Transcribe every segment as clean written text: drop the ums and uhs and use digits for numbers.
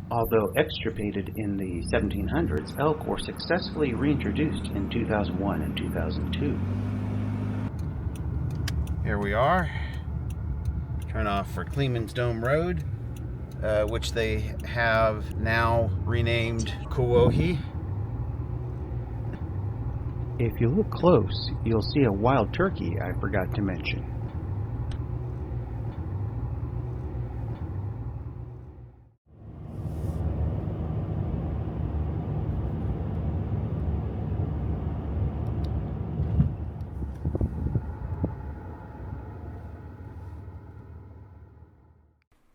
Although extirpated in the 1700s, elk were successfully reintroduced in 2001 and 2002. Here we are. Turn off for Clingman's Dome Road, which they have now renamed Kuwohi. If you look close, you'll see a wild turkey I forgot to mention.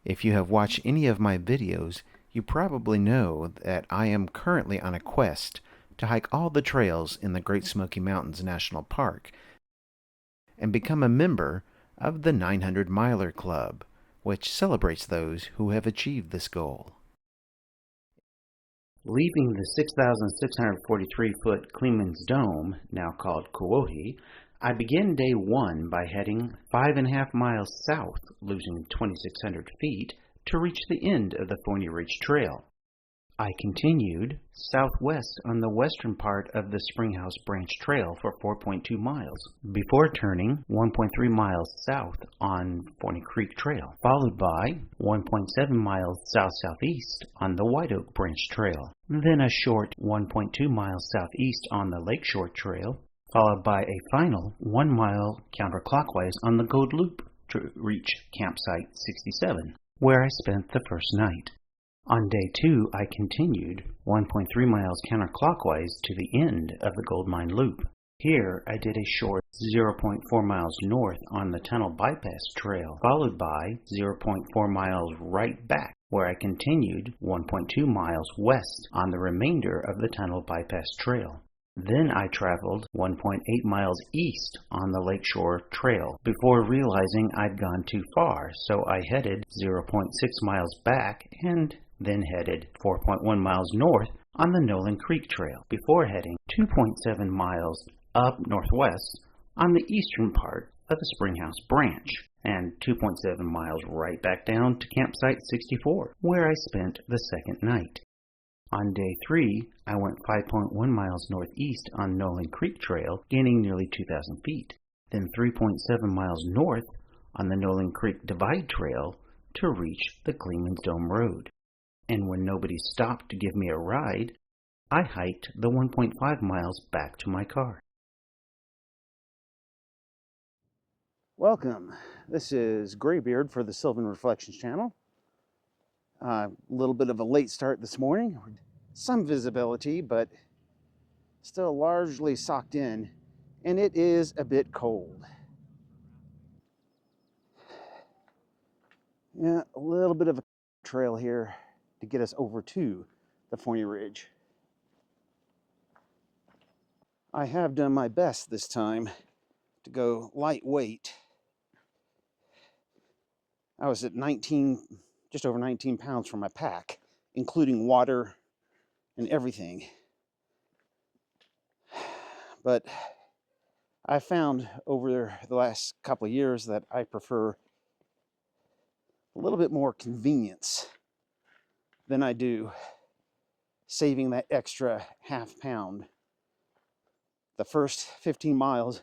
If you have watched any of my videos, you probably know that I am currently on a quest to hike all the trails in the Great Smoky Mountains National Park and become a member of the 900 Miler Club, which celebrates those who have achieved this goal. Leaving the 6,643-foot Clingman's Dome, now called Kuwohi, I begin day one by heading 5.5 miles south, losing 2,600 feet, to reach the end of the Forney Ridge Trail. I continued southwest on the western part of the Springhouse Branch Trail for 4.2 miles, before turning 1.3 miles south on Forney Creek Trail, followed by 1.7 miles south-southeast on the Whiteoak Branch Trail, then a short 1.2 miles southeast on the Lakeshore Trail, followed by a final 1 mile counterclockwise on the Gold Loop to reach campsite 67, where I spent the first night. On day 2, I continued 1.3 miles counterclockwise to the end of the Goldmine Loop. Here, I did a short 0.4 miles north on the Tunnel Bypass Trail, followed by 0.4 miles right back, where I continued 1.2 miles west on the remainder of the Tunnel Bypass Trail. Then I traveled 1.8 miles east on the Lakeshore Trail before realizing I'd gone too far, so I headed 0.6 miles back and then headed 4.1 miles north on the Noland Creek Trail before heading 2.7 miles up northwest on the eastern part of the Springhouse Branch and 2.7 miles right back down to campsite 64, where I spent the second night. On day 3, I went 5.1 miles northeast on Noland Creek Trail, gaining nearly 2,000 feet, then 3.7 miles north on the Noland Creek Divide Trail to reach the Clingman's Dome Road. And when nobody stopped to give me a ride, I hiked the 1.5 miles back to my car. Welcome. This is Graybeard for the Sylvan Reflections channel. A little bit of a late start this morning. Some visibility, but still largely socked in, and it is a bit cold. Yeah, a little bit of a trail here to get us over to the Forney Ridge. I have done my best this time to go lightweight. I was at just over 19 pounds for my pack, including water and everything. But I found over the last couple of years that I prefer a little bit more convenience than I do saving that extra half pound. The first 15 miles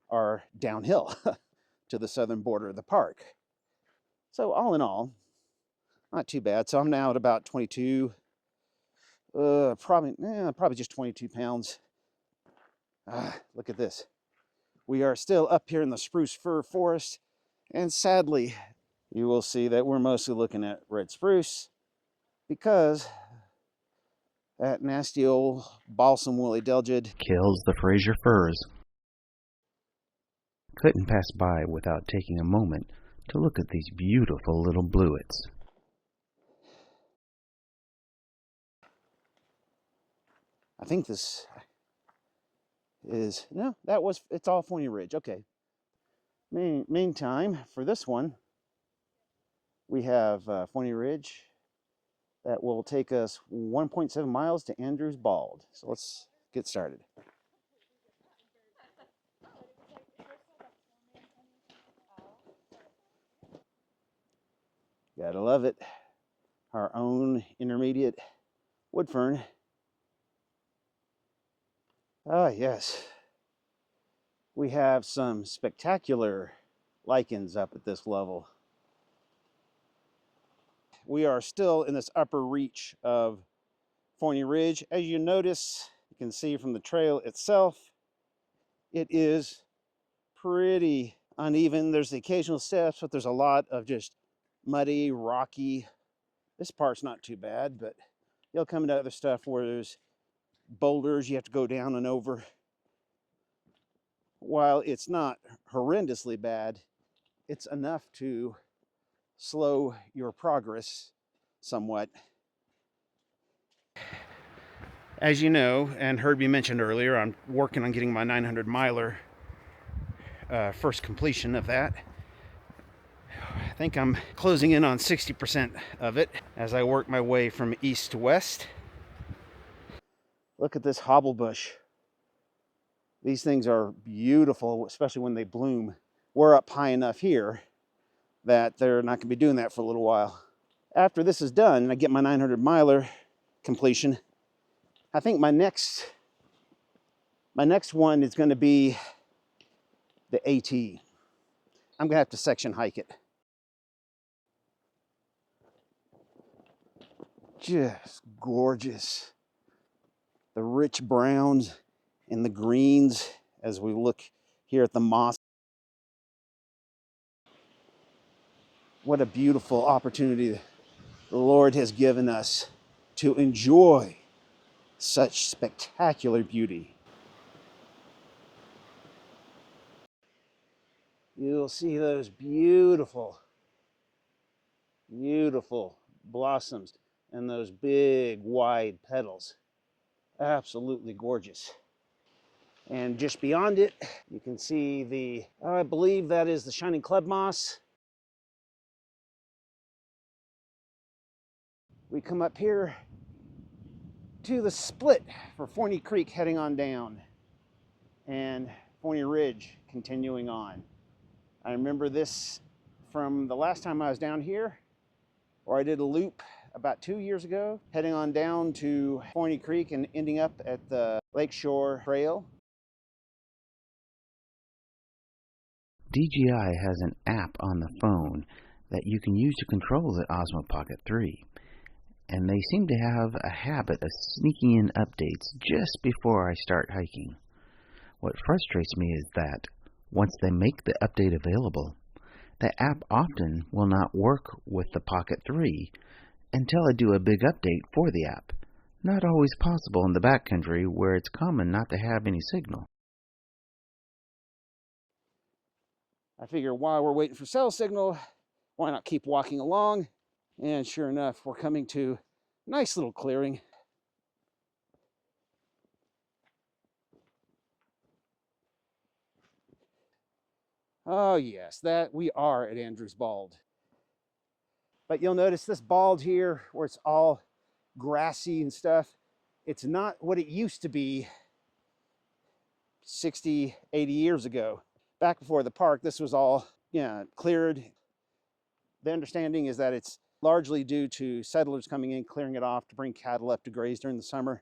are downhill to the southern border of the park. So all in all, not too bad. So I'm now at about 22, probably just 22 pounds. Look at this. We are still up here in the spruce fir forest, and sadly, you will see that we're mostly looking at red spruce because that nasty old balsam woolly delgid Kills the Fraser firs. Couldn't pass by without taking a moment to look at these beautiful little bluets. I think this is, no, it's all Forney Ridge. Okay. Meantime, for this one, we have Forney Ridge that will take us 1.7 miles to Andrews Bald. So let's get started. Gotta love it. our own intermediate wood fern. Ah, yes. We have some spectacular lichens up at this level. We are still in this upper reach of Forney Ridge. As you notice, you can see from the trail itself, it is pretty uneven. There's the occasional steps, but there's a lot of just muddy, rocky. This part's not too bad, but you'll come into other stuff where there's boulders you have to go down and over. While it's not horrendously bad, it's enough to slow your progress somewhat. As you know, and heard me mention earlier, I'm working on getting my 900 miler first completion of that. I think I'm closing in on 60% of it as I work my way from east to west. Look at this hobble bush. These things are beautiful, especially when they bloom. We're up high enough here that they're not going to be doing that for a little while. After this is done and I get my 900 miler completion, I think my next one is going to be the AT. I'm going to have to section hike it. Just gorgeous. The rich browns and the greens as we look here at the moss. What a beautiful opportunity the Lord has given us to enjoy such spectacular beauty. You'll see those beautiful, beautiful blossoms and those big wide petals. Absolutely gorgeous. And just beyond it, you can see I believe that is the shining club moss. We come up here to the split for Forney Creek heading on down and Forney Ridge continuing on. I remember this from the last time I was down here, or I did a loop about 2 years ago, heading on down to Forney Creek and ending up at the Lakeshore Trail. DJI has an app on the phone that you can use to control the Osmo Pocket 3. And they seem to have a habit of sneaking in updates just before I start hiking. What frustrates me is that once they make the update available, the app often will not work with the Pocket 3 until I do a big update for the app. Not always possible in the backcountry where it's common not to have any signal. I figure while we're waiting for cell signal, why not keep walking along? And sure enough, we're coming to a nice little clearing. Oh yes, that we are at Andrews Bald. But you'll notice this bald here, where it's all grassy and stuff, it's not what it used to be 60, 80 years ago. Back before the park, this was all cleared. The understanding is that it's largely due to settlers coming in, clearing it off to bring cattle up to graze during the summer.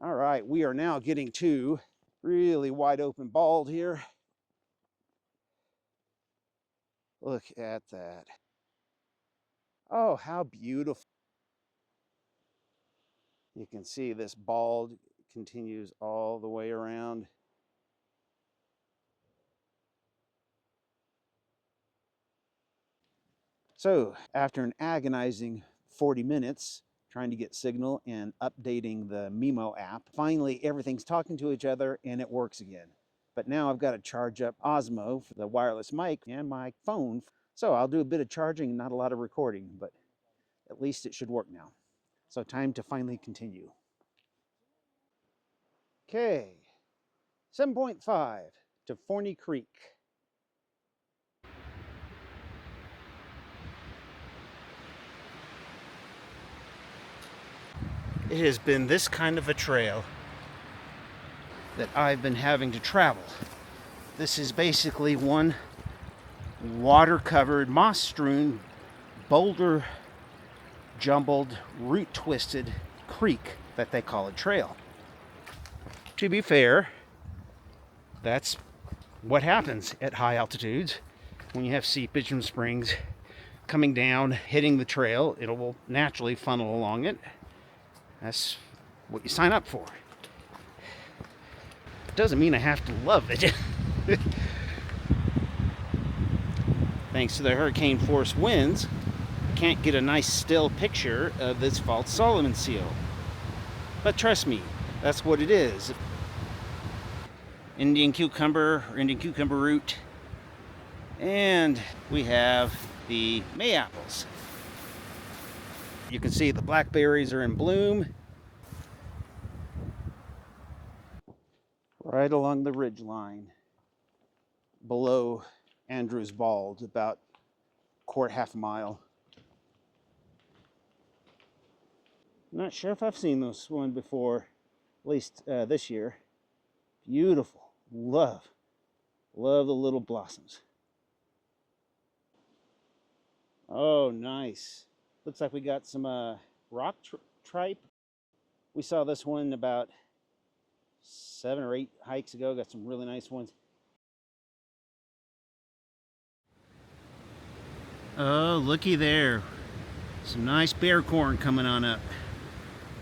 All right, we are now getting to really wide open bald here. Look at that. Oh, how beautiful. You can see this bald continues all the way around. So after an agonizing 40 minutes trying to get signal and updating the Mimo app, finally everything's talking to each other and it works again. But now I've got to charge up Osmo for the wireless mic and my phone. So I'll do a bit of charging and not a lot of recording, but at least it should work now. So time to finally continue. Okay, 7.5 to Forney Creek. It has been this kind of a trail that I've been having to travel. This is basically one water-covered, moss-strewn, boulder jumbled, root-twisted creek that they call a trail. To be fair, that's what happens at high altitudes. When you have seepage from springs coming down, hitting the trail, it will naturally funnel along it. That's what you sign up for. It doesn't mean I have to love it. Thanks to the hurricane force winds, I can't get a nice still picture of this false Solomon seal. But trust me, that's what it is. Indian cucumber or Indian cucumber root. And we have the May apples. You can see the blackberries are in bloom. Right along the ridge line below Andrews Bald, about half a mile. I'm not sure if I've seen this one before, at least this year. Beautiful. Love the little blossoms. Oh, nice. Looks like we got some rock tripe. We saw this one about 7 or 8 hikes ago. Got some really nice ones. Oh, looky there. Some nice bear corn coming on up.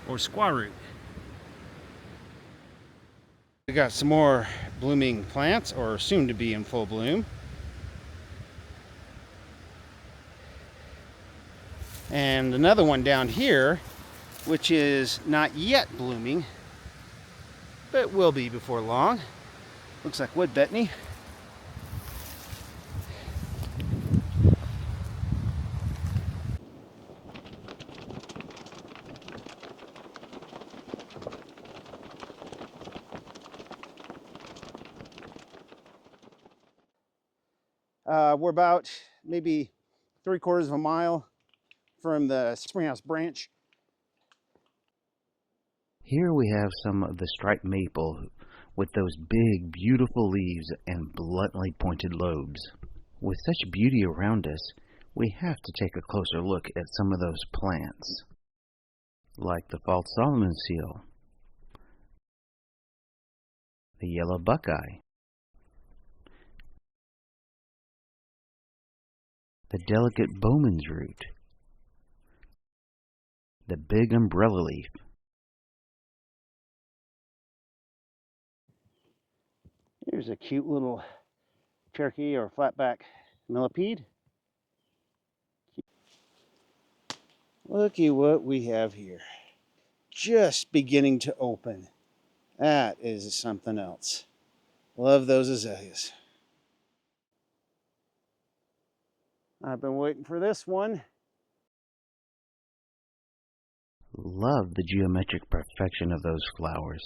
Or squaw root. We got some more blooming plants, or soon to be in full bloom. And another one down here, which is not yet blooming, but will be before long. Looks like wood betony. We're about maybe 3/4 of a mile from the Springhouse branch. Here we have some of the striped maple with those big, beautiful leaves and bluntly pointed lobes. With such beauty around us, we have to take a closer look at some of those plants, like the false Solomon seal, the yellow buckeye, the delicate Bowman's root, the big umbrella leaf, Here's a cute little Cherokee or flatback millipede. Looky what we have here. Just beginning to open. That is something else. Love those azaleas. I've been waiting for this one. Love the geometric perfection of those flowers.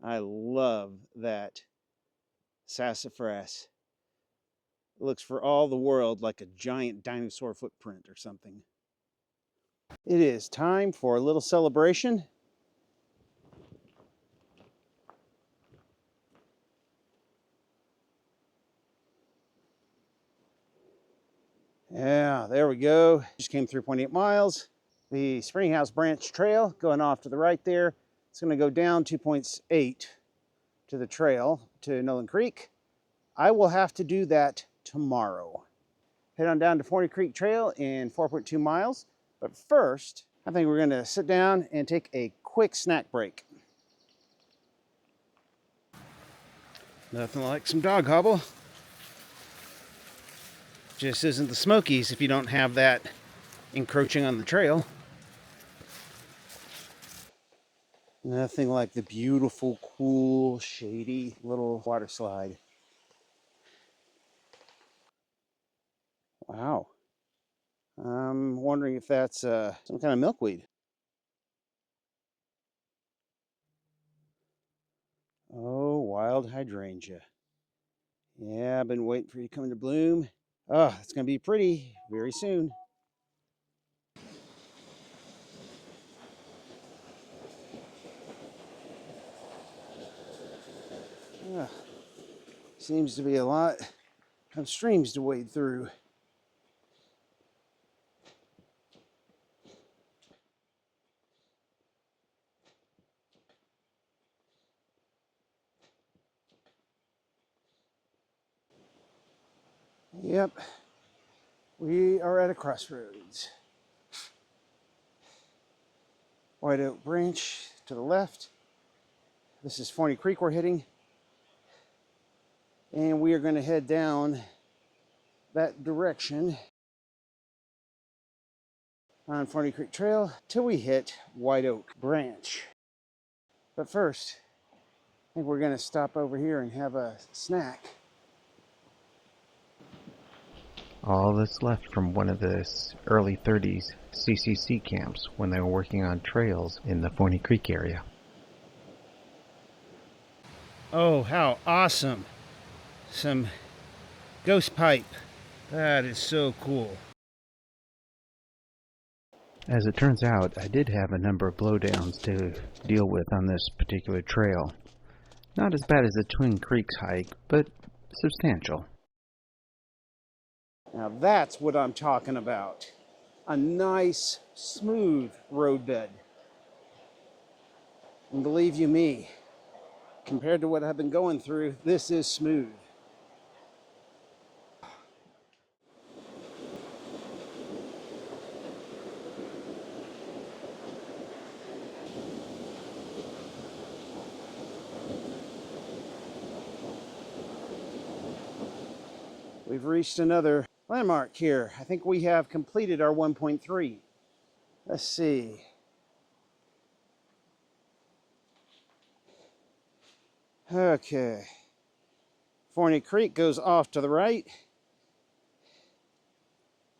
I love that sassafras. It looks for all the world like a giant dinosaur footprint or something. It is time for a little celebration. Yeah, there we go. Just came 3.8 miles. The Springhouse Branch Trail going off to the right there. It's going to go down 2.8 to the trail to Noland Creek. I will have to do that tomorrow. Head on down to Forney Creek Trail in 4.2 miles. But first, I think we're going to sit down and take a quick snack break. Nothing like some dog hobble. Just isn't the Smokies if you don't have that encroaching on the trail. Nothing like the beautiful, cool, shady little water slide. Wow. I'm wondering if that's some kind of milkweed. Oh, wild hydrangea. Yeah, I've been waiting for you to come into bloom. Oh, it's going to be pretty very soon. Seems to be a lot of streams to wade through. Yep, we are at a crossroads. Whiteoak Branch to the left. This is Forney Creek we're hitting. And we are going to head down that direction on Forney Creek Trail till we hit Whiteoak Branch. But first, I think we're going to stop over here and have a snack. All that's left from one of the early 30s CCC camps when they were working on trails in the Forney Creek area. Oh, how awesome! Some ghost pipe. That is so cool. As it turns out, I did have a number of blowdowns to deal with on this particular trail. Not as bad as the Twin Creeks hike, but substantial. Now that's what I'm talking about. A nice, smooth roadbed. And believe you me, compared to what I've been going through, this is smooth. We've reached another landmark here. I think we have completed our 1.3. Let's see. Okay. Forney Creek goes off to the right.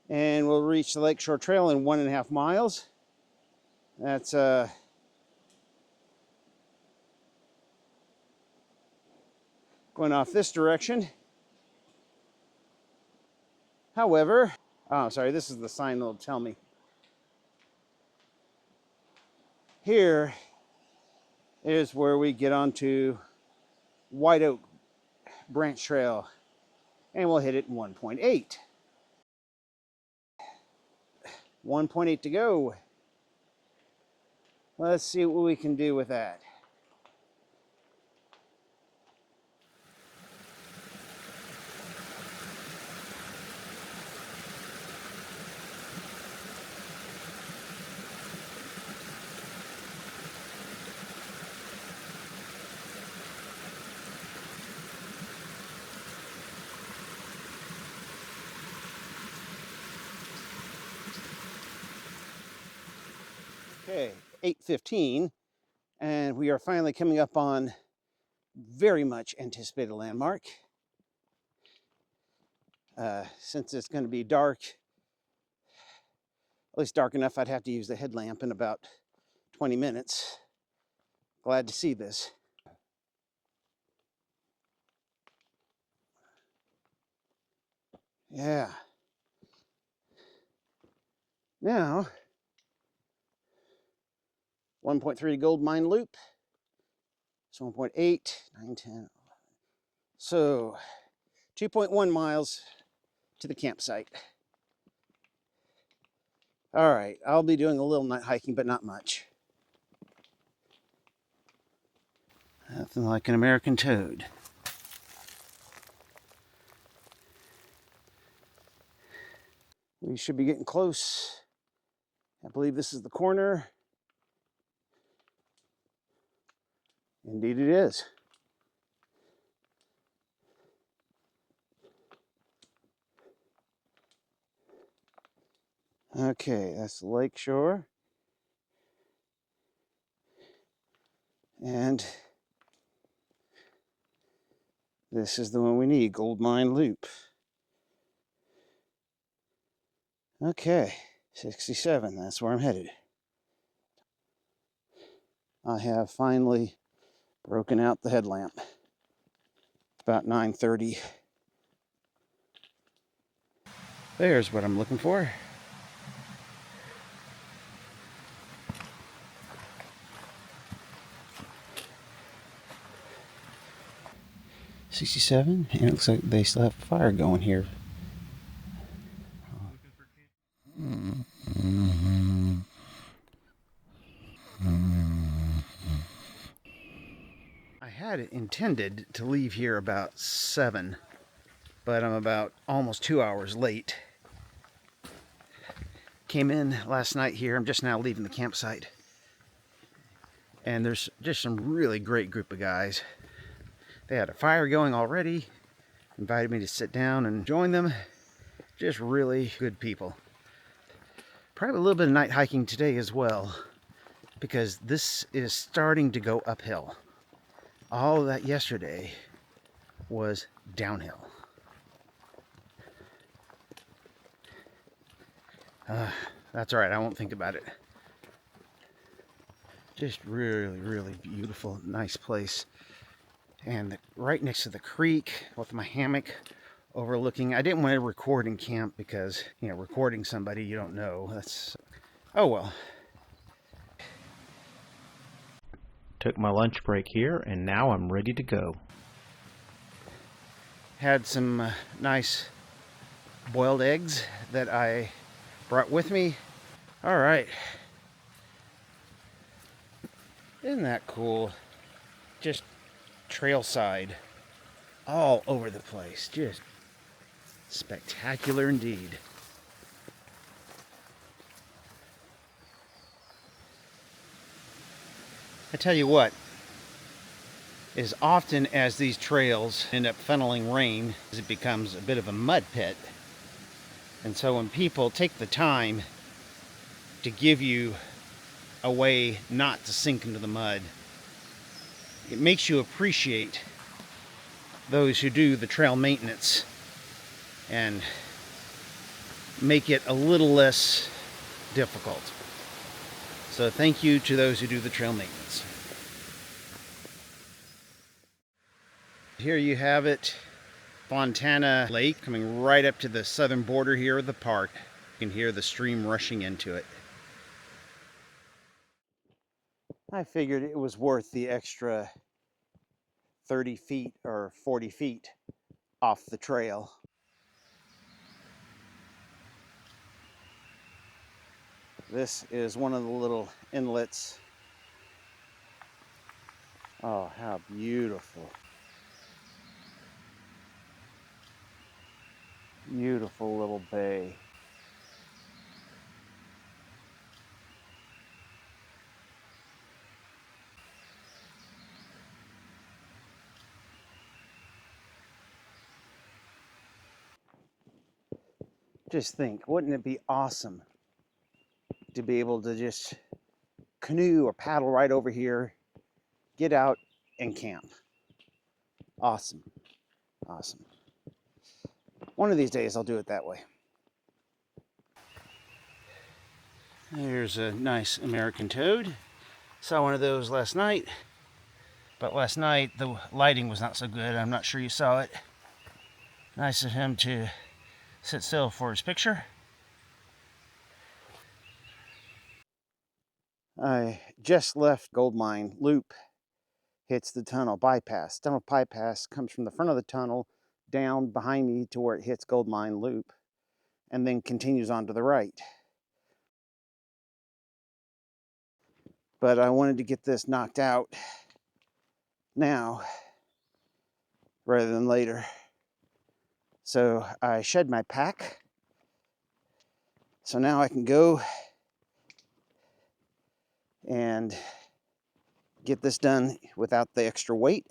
And we'll reach the Lakeshore Trail in 1.5 miles. That's going off this direction. However, oh, sorry, this is the sign that'll tell me. Here is where we get onto Whiteoak Branch Trail, and we'll hit it in 1.8. 1.8 to go. Let's see what we can do with that. Okay, 8:15, and we are finally coming up on very much anticipated landmark. Since it's going to be dark, at least dark enough I'd have to use the headlamp in about 20 minutes. Glad to see this. Yeah. Now, 1.3 Goldmine Loop. So 1.8, 9, 10, 11. So 2.1 miles to the campsite. All right, I'll be doing a little night hiking, but not much. Nothing like an American toad. We should be getting close. I believe this is the corner. Indeed it is. Okay, that's the lake shore. And this is the one we need, Goldmine Loop. Okay, 67, that's where I'm headed. I have finally broken out the headlamp. It's about 9:30. There's what I'm looking for. '67, and it looks like they still have a fire going here. I had intended to leave here about 7, but I'm about almost 2 hours late. Came in last night here. I'm just now leaving the campsite. And there's just some really great group of guys. They had a fire going already, invited me to sit down and join them. Just really good people. Probably a little bit of night hiking today as well, because this is starting to go uphill. All of that yesterday was downhill. That's all right, I won't think about it. Just really, really beautiful, nice place. And right next to the creek with my hammock overlooking. I didn't want to record in camp because, you know, recording somebody you don't know, that's, oh well. Took my lunch break here, and now I'm ready to go. Had some nice boiled eggs that I brought with me. All right. Isn't that cool? Just trailside all over the place. Just spectacular indeed. I tell you what, as often as these trails end up funneling rain, it becomes a bit of a mud pit. And so when people take the time to give you a way not to sink into the mud, it makes you appreciate those who do the trail maintenance and make it a little less difficult. So thank you to those who do the trail maintenance. Here you have it, Fontana Lake, coming right up to the southern border here of the park. You can hear the stream rushing into it. I figured it was worth the extra 30 feet or 40 feet off the trail. This is one of the little inlets. Oh, how beautiful. Beautiful little bay. Just think, wouldn't it be awesome to be able to just canoe or paddle right over here, get out and camp? Awesome. Awesome. One of these days I'll do it that way. There's a nice American toad. Saw one of those last night, but last night the lighting was not so good. I'm not sure you saw it. Nice of him to sit still for his picture. I just left Goldmine Loop, hits the tunnel bypass. Tunnel bypass comes from the front of the tunnel down behind me to where it hits Goldmine Loop and then continues on to the right. But I wanted to get this knocked out now rather than later. So I shed my pack. So now I can go and get this done without the extra weight.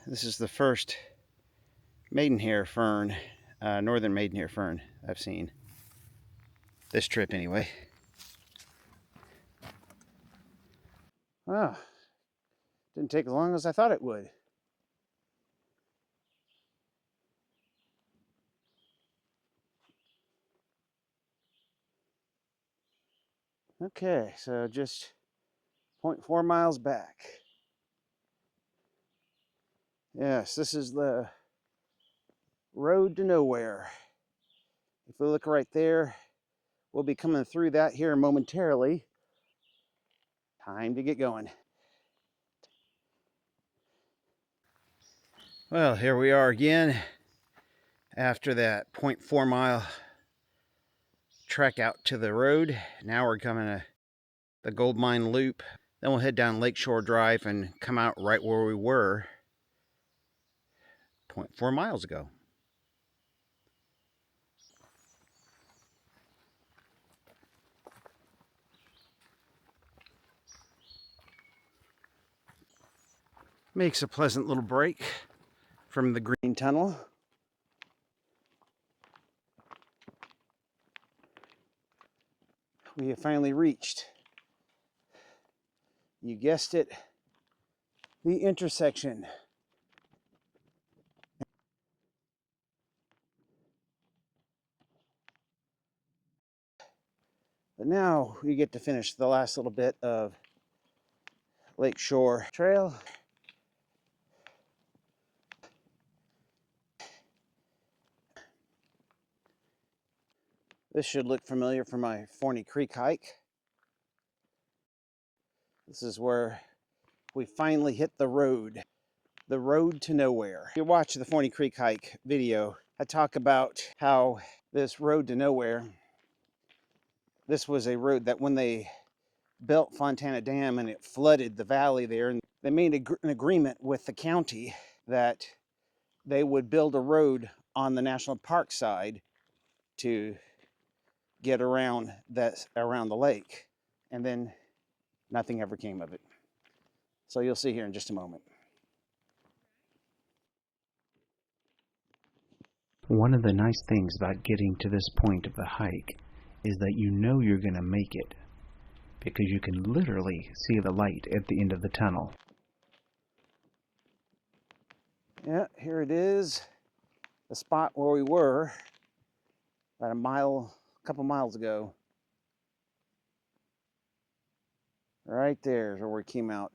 This is the first maidenhair fern, northern maidenhair fern I've seen. This trip anyway. Wow, didn't take as long as I thought it would. Okay, so just 0.4 miles back. Yes, this is the road to nowhere. If we look right there, we'll be coming through that here momentarily. Time to get going. Well, here we are again after that 0.4 mile trek out to the road. Now we're coming to the Goldmine Loop. Then we'll head down Lakeshore Drive and come out right where we were. 5.4 miles ago. Makes a pleasant little break from the green tunnel. We have finally reached, you guessed it, the intersection. But now we get to finish the last little bit of Lakeshore Trail. This should look familiar from my Forney Creek hike. This is where we finally hit the road to nowhere. If you watch the Forney Creek hike video, I talk about how this road to nowhere, this was a road that when they built Fontana Dam and it flooded the valley there, and they made an agreement with the county that they would build a road on the national park side to get around the lake, and then nothing ever came of it. So you'll see here in just a moment. One of the nice things about getting to this point of the hike is that you know you're going to make it, because you can literally see the light at the end of the tunnel. Yeah, here it is, the spot where we were about a couple miles ago. Right there is where we came out.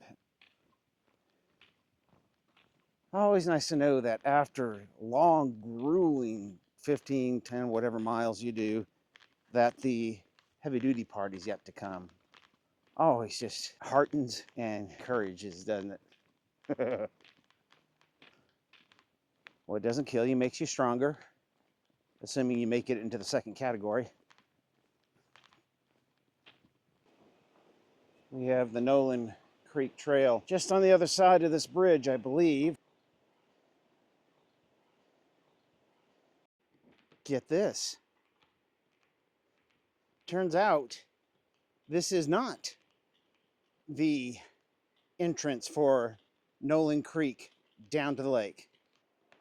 Always nice to know that after long, grueling 15, 10, whatever miles you do, that the heavy-duty party's yet to come. Always just heartens and encourages, doesn't it? Well, it doesn't kill you, makes you stronger, assuming you make it into the second category. We have the Noland Creek Trail just on the other side of this bridge, I believe. Get this. Turns out this is not the entrance for Noland Creek down to the lake.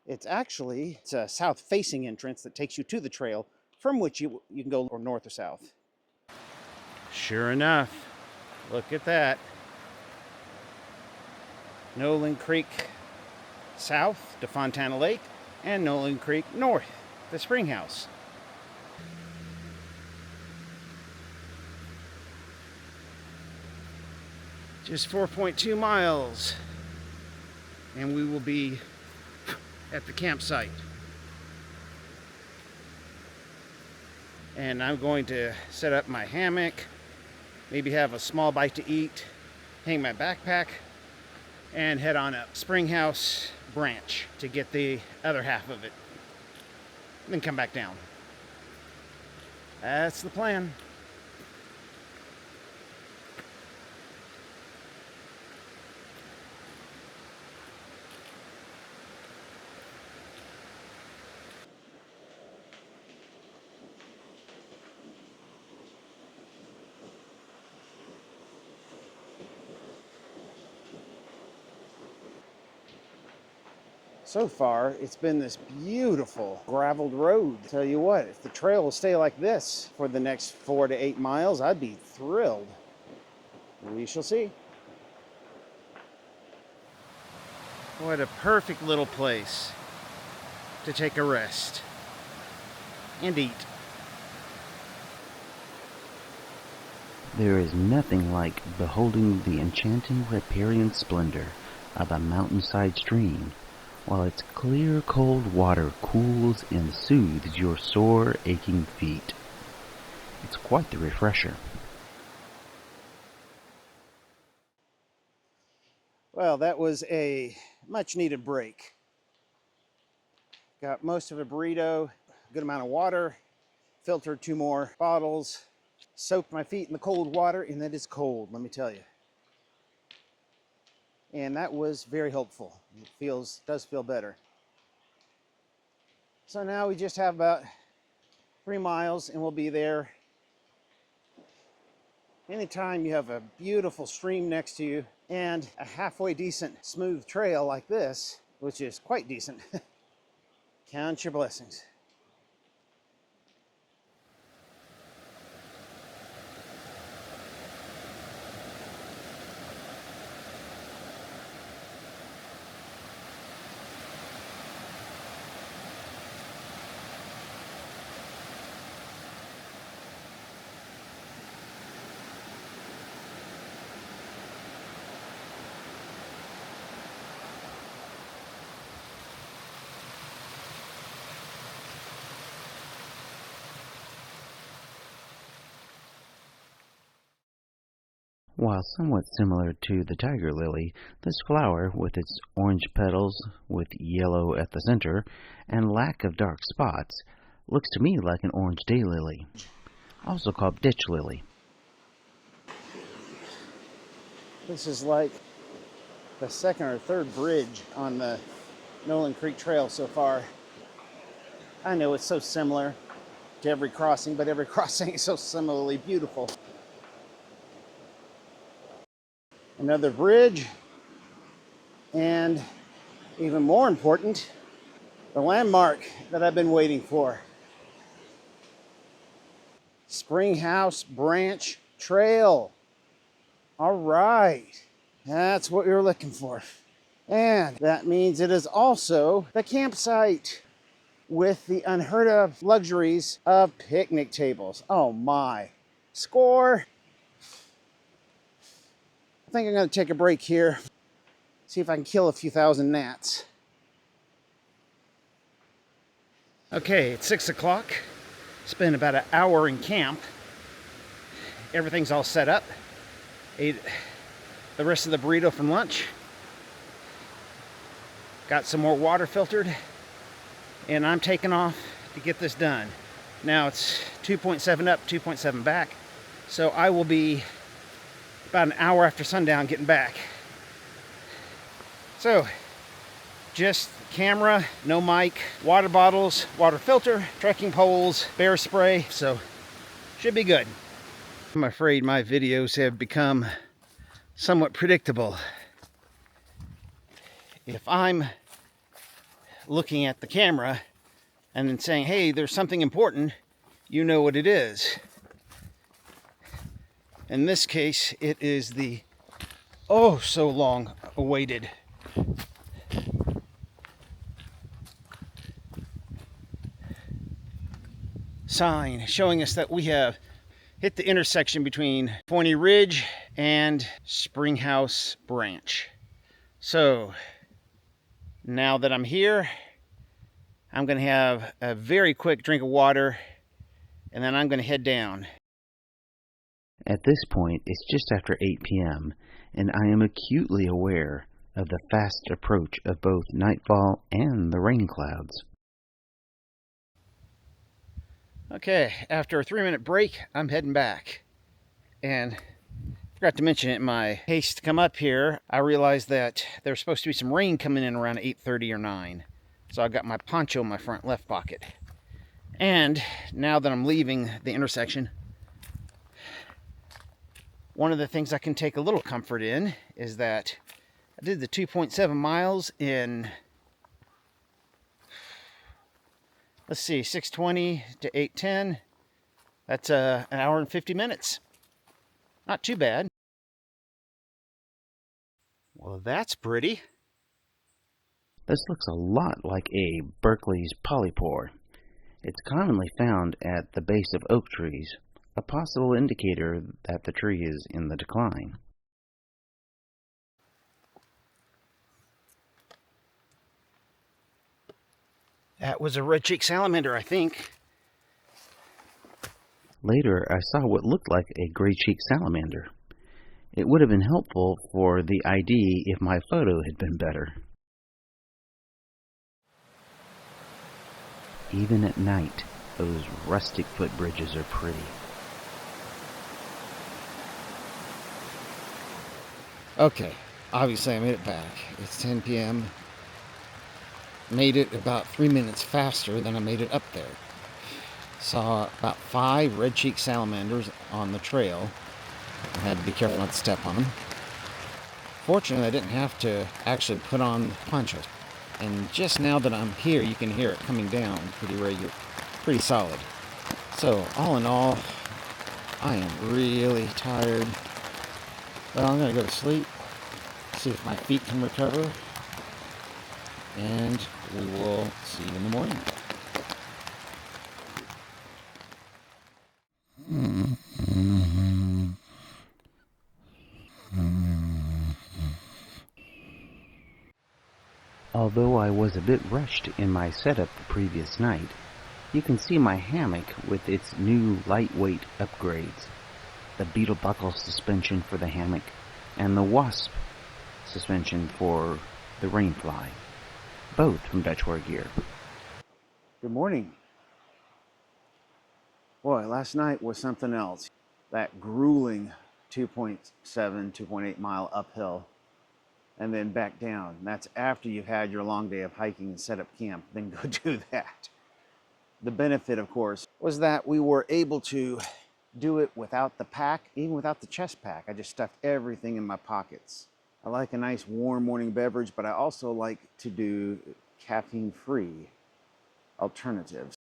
It's a south-facing entrance that takes you to the trail, from which you can go north or south. Sure enough, look at that. Noland Creek south to Fontana Lake, and Noland Creek north to Springhouse. Just 4.2 miles, and we will be at the campsite. And I'm going to set up my hammock, maybe have a small bite to eat, hang my backpack, and head on up Springhouse Branch to get the other half of it, and then come back down. That's the plan. So far, it's been this beautiful graveled road. Tell you what, if the trail will stay like this for the next 4 to 8 miles, I'd be thrilled. We shall see. What a perfect little place to take a rest and eat. There is nothing like beholding the enchanting riparian splendor of a mountainside stream, while its clear, cold water cools and soothes your sore, aching feet. It's quite the refresher. Well, that was a much-needed break. Got most of a burrito, a good amount of water, filtered 2 more bottles, soaked my feet in the cold water, and that is cold, let me tell you. And that was very helpful. It does feel better. So now we just have about 3 miles and we'll be there. Anytime you have a beautiful stream next to you and a halfway decent smooth trail like this, which is quite decent, count your blessings. While somewhat similar to the tiger lily, this flower, with its orange petals with yellow at the center and lack of dark spots, looks to me like an orange daylily, also called ditch lily. This is like the second or third bridge on the Noland Creek Trail so far. I know it's so similar to every crossing, but every crossing is so similarly beautiful. Another bridge, and even more important, the landmark that I've been waiting for. Springhouse Branch Trail. All right, that's what we were looking for. And that means it is also the campsite with the unheard of luxuries of picnic tables. Oh my, score. I think I'm going to take a break here, see if I can kill a few thousand gnats. Okay, it's 6 o'clock. Spent about an hour in camp. Everything's all set up. Ate the rest of the burrito from lunch. Got some more water filtered. And I'm taking off to get this done. Now it's 2.7 up, 2.7 back. So I will be about an hour after sundown getting back. So, just camera, no mic, water bottles, water filter, trekking poles, bear spray, so should be good. I'm afraid my videos have become somewhat predictable. If I'm looking at the camera and then saying, hey, there's something important, you know what it is. In this case, it is the oh so long awaited sign showing us that we have hit the intersection between Forney Ridge and Springhouse Branch. So now that I'm here, I'm going to have a very quick drink of water and then I'm going to head down. At this point, it's just after 8 p.m., and I am acutely aware of the fast approach of both nightfall and the rain clouds. Okay, after a 3-minute break, I'm heading back. And forgot to mention it in my haste to come up here, I realized that there's supposed to be some rain coming in around 8:30 or 9. So I got my poncho in my front left pocket. And now that I'm leaving the intersection, one of the things I can take a little comfort in is that I did the 2.7 miles in, let's see, 6:20 to 8:10. That's an hour and 50 minutes. Not too bad. Well, that's pretty. This looks a lot like a Berkeley's polypore. It's commonly found at the base of oak trees, a possible indicator that the tree is in the decline. That was a red-cheeked salamander, I think. Later, I saw what looked like a gray-cheeked salamander. It would have been helpful for the ID if my photo had been better. Even at night, those rustic footbridges are pretty. Okay, obviously I made it back. It's 10 p.m. made it about 3 minutes faster than I made it up there. Saw about 5 red-cheeked salamanders on the trail. I had to be careful not to step on them. Fortunately, I didn't have to actually put on ponchos. And just now that I'm here, you can hear it coming down pretty regular, pretty solid. So, all in all, I am really tired. But I'm going to go to sleep, see if my feet can recover, and we will see you in the morning. Although I was a bit rushed in my setup the previous night, you can see my hammock with its new lightweight upgrades, the beetle buckle suspension for the hammock, and the wasp suspension for the rainfly, both from Dutchware Gear. Good morning. Boy, last night was something else. That grueling 2.7, 2.8 mile uphill and then back down. That's after you've had your long day of hiking and set up camp, then go do that. The benefit, of course, was that we were able to do it without the pack, even without the chest pack. I just stuffed everything in my pockets. I like a nice warm morning beverage, but I also like to do caffeine-free alternatives.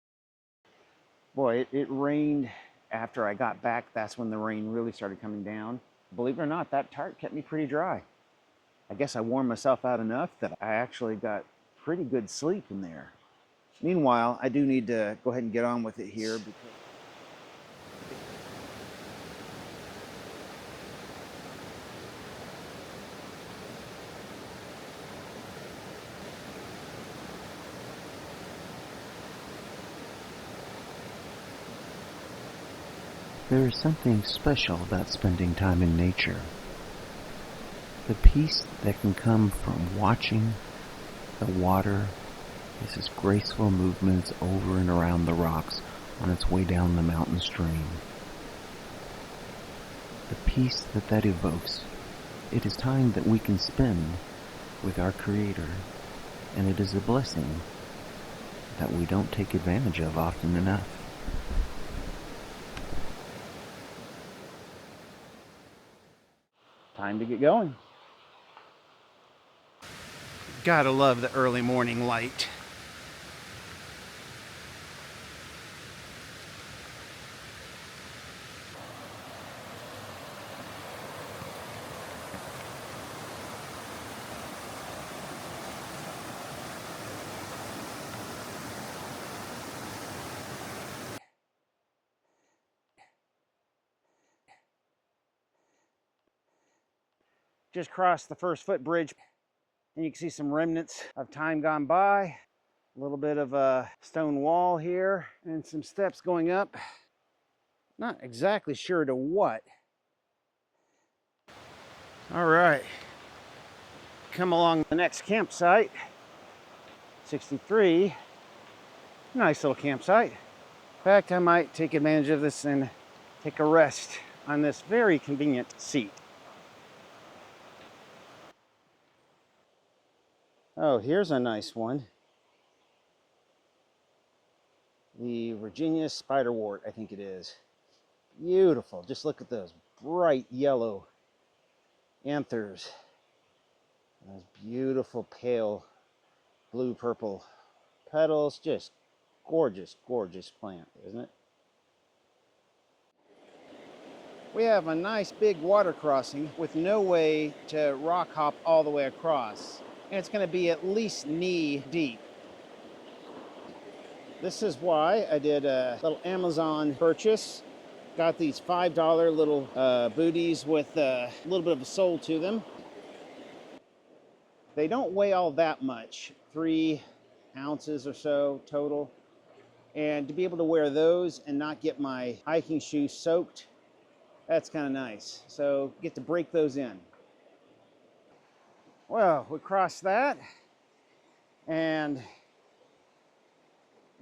Boy, it rained after I got back. That's when the rain really started coming down. Believe it or not, that tarp kept me pretty dry. I guess I warmed myself out enough that I actually got pretty good sleep in there. Meanwhile, I do need to go ahead and get on with it here because There is something special about spending time in nature. The peace that can come from watching the water as its graceful movements over and around the rocks on its way down the mountain stream. The peace that evokes, it is time that we can spend with our Creator, and it is a blessing that we don't take advantage of often enough. time to get going. Gotta love the early morning light. Just crossed the first footbridge, and you can see some remnants of time gone by. A little bit of a stone wall here and some steps going up. Not exactly sure to what. All right, come along the next campsite, 63. Nice little campsite. In fact, I might take advantage of this and take a rest on this very convenient seat. Oh, here's a nice one. The Virginia spiderwort, I think it is. Beautiful. Just look at those bright yellow anthers. Those beautiful pale blue-purple petals. Just gorgeous, gorgeous plant, isn't it? We have a nice big water crossing with no way to rock hop all the way across. And it's going to be at least knee deep. This is why I did a little Amazon purchase. Got these $5 little booties with a little bit of a sole to them. They don't weigh all that much, 3 ounces or so total. And to be able to wear those and not get my hiking shoes soaked, that's kind of nice. So get to break those in. Well, we crossed that and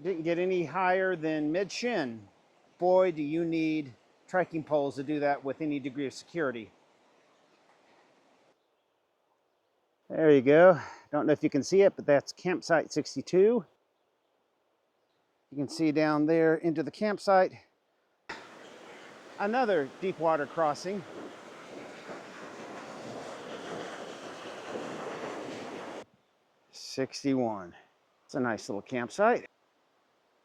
didn't get any higher than mid-shin. Boy, do you need trekking poles to do that with any degree of security. There you go. Don't know if you can see it, but that's campsite 62. You can see down there into the campsite. Another deep water crossing. '61. It's a nice little campsite.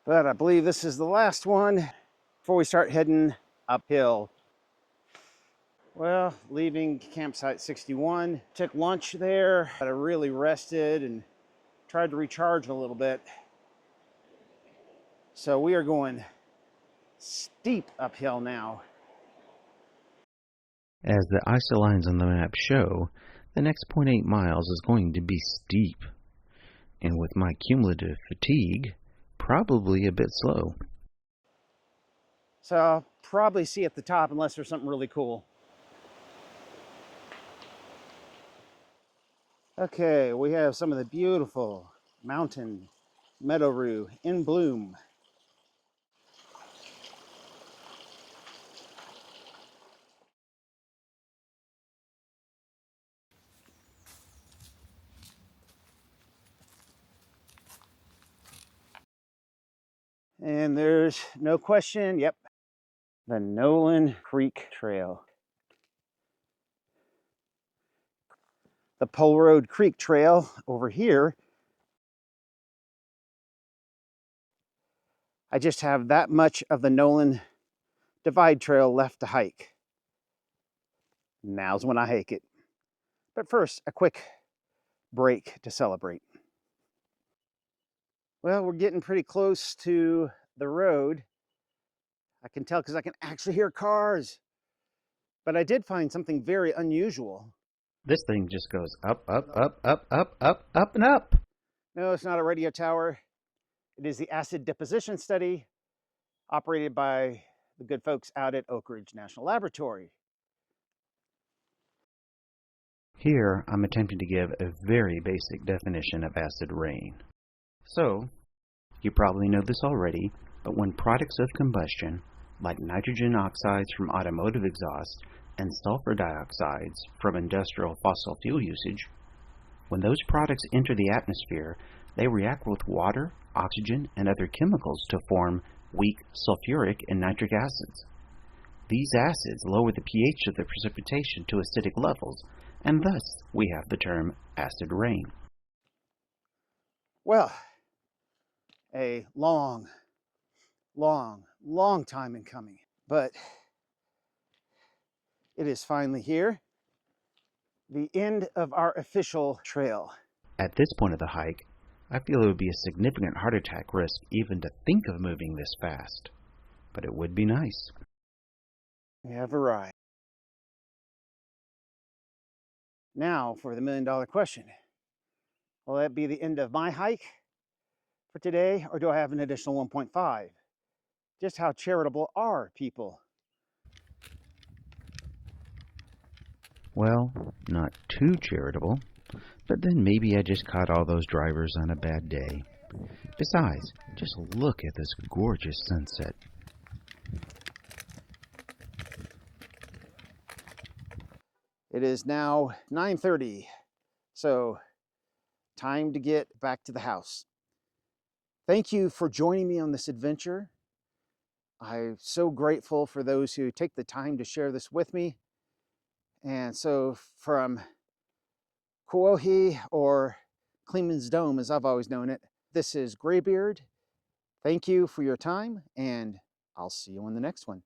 But I believe this is the last one before we start heading uphill. Well, leaving campsite 61, took lunch there. I really rested and tried to recharge a little bit. So we are going steep uphill now. As the ISO lines on the map show, the next 0.8 miles is going to be steep, and with my cumulative fatigue, probably a bit slow. So I'll probably see at the top unless there's something really cool. Okay, we have some of the beautiful mountain meadow rue in bloom. And there's no question, yep, the Noland Creek Trail. The Pole Road Creek Trail over here. I just have that much of the Noland Divide Trail left to hike. Now's when I hike it. But first, a quick break to celebrate. Well, we're getting pretty close to the road. I can tell because I can actually hear cars. But I did find something very unusual. This thing just goes up, up, up, up, up, up, up, and up. No, it's not a radio tower. It is the acid deposition study operated by the good folks out at Oak Ridge National Laboratory. Here, I'm attempting to give a very basic definition of acid rain. So, you probably know this already, but when products of combustion, like nitrogen oxides from automotive exhaust and sulfur dioxides from industrial fossil fuel usage, when those products enter the atmosphere, they react with water, oxygen, and other chemicals to form weak sulfuric and nitric acids. These acids lower the pH of the precipitation to acidic levels, and thus we have the term acid rain. Well, a long time in coming, but it is finally here. The end of our official trail. At this point of the hike, I feel it would be a significant heart attack risk even to think of moving this fast, but it would be nice. We have arrived. Now for the million-dollar question. Will that be the end of my hike for today, or do I have an additional 1.5? Just how charitable are people? Well, not too charitable, but then maybe I just caught all those drivers on a bad day. Besides, just look at this gorgeous sunset. It is now 9:30, so time to get back to the house. Thank you for joining me on this adventure. I'm so grateful for those who take the time to share this with me. And so from Kuwohi, or Clingman's Dome as I've always known it, this is Graybeard. Thank you for your time, and I'll see you on the next one.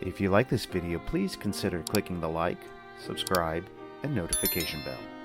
If you like this video, please consider clicking the like, subscribe, and notification bell.